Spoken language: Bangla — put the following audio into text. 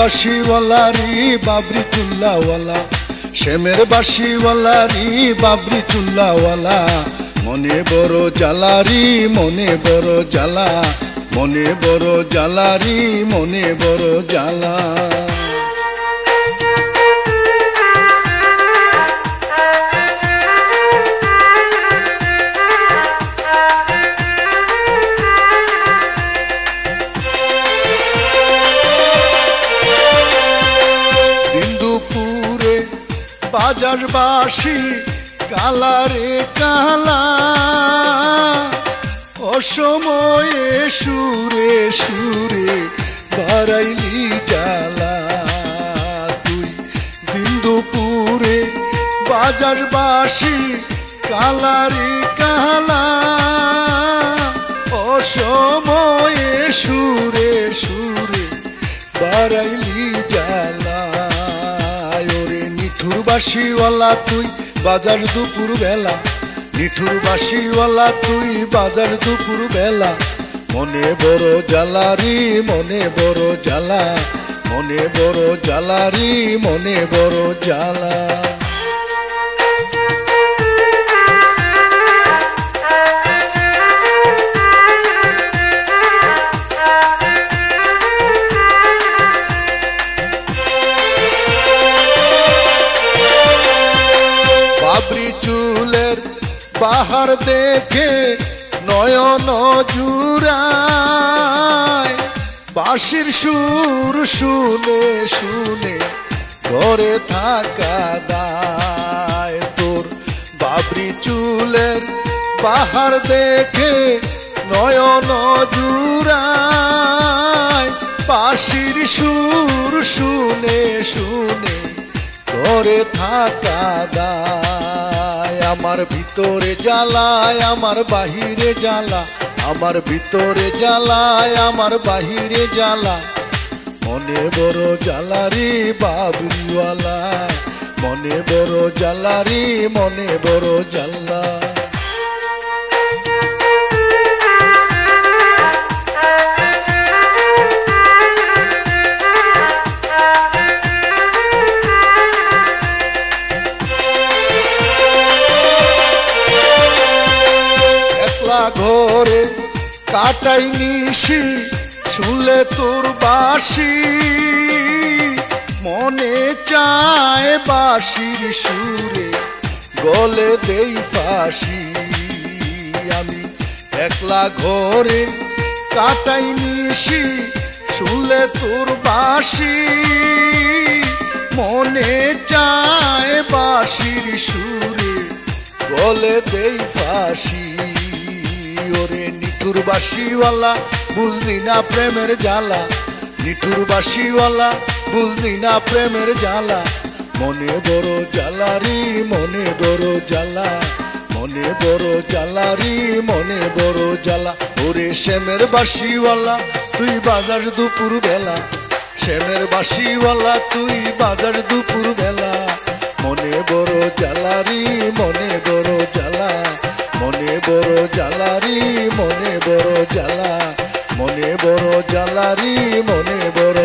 বাঁশিওয়ালা রে বাবরি চুল্লাওয়ালা, শ্যামের বাঁশিওয়ালা রে বাবরি চুল্লাওয়ালা। মনে বড় জ্বালা রে মনে বড় জ্বালা, মনে বড় জ্বালা রে মনে বড় জ্বালা। বাজার বাঁশি কালা রে কালা, অসময়ে সুরে সুরে বাড়াইলি জ্বালা। তুই দিন দুপুরে বাজার বাঁশি কালা রে কালা, অসময়ে সুরে সুরে বাড়াইলি জ্বালা। নিঠুর বাঁশিওয়ালা তুই বাজার দুপুর বেলা, নিঠুর বাঁশিওয়ালা তুই বাজার দুপুর বেলা। মনে বড় জ্বালা রে মনে বড় জ্বালা, মনে বড় জ্বালা রে মনে বড় জ্বালা। বাবরি চুলের বাহার দেখে নয়ন জুড়ায়, বাঁশির সুর শুনে শুনে ঘরে থাকা দায়। তোর বাবরি চুলের বাহার দেখে নয়ন জুড়ায়, বাঁশির সুর শুনে শুনে ঘরে থাকা দায়। আমার ভিতরে জ্বালায় আমার বাহিরে জ্বালা, আমার ভিতরে জ্বালায় আমার বাহিরে জ্বালা। মনে বড় জ্বালা রে বাবরিওয়ালা, মনে বড় জ্বালা রে মনে বড় জ্বালা। ঘরে কাটাই নিশি শুনলে তোর বাঁশি, মনে চায় বাঁশির সুরে গলে দেই ফাঁসি। আমি একলা ঘরে কাটাই নিশি শুনলে তোর বাঁশি, মনে চায় বাঁশির সুরে গলে দেই ফাঁসি। ওরে নিঠুর বাঁশিওয়ালা বুঝলি না প্রেমের জ্বালা, নিঠুর বাঁশিওয়ালা বুঝলি না প্রেমের জ্বালা। মনে বড় জ্বালা রে মনে বড় জ্বালা, মনে বড় জ্বালা রে মনে বড় জ্বালা। ওরে শ্যামের বাঁশিওয়ালা তুই বাজার দুপুর বেলা, শ্যামের বাঁশিওয়ালা তুই বাজার দুপুর বেলা। মনে বড় জ্বালা রে মনে বড় জ্বালা, মনে বড় জ্বালা রে মনে বড় জ্বালা, মনে বড় জ্বালা রে মনে বড়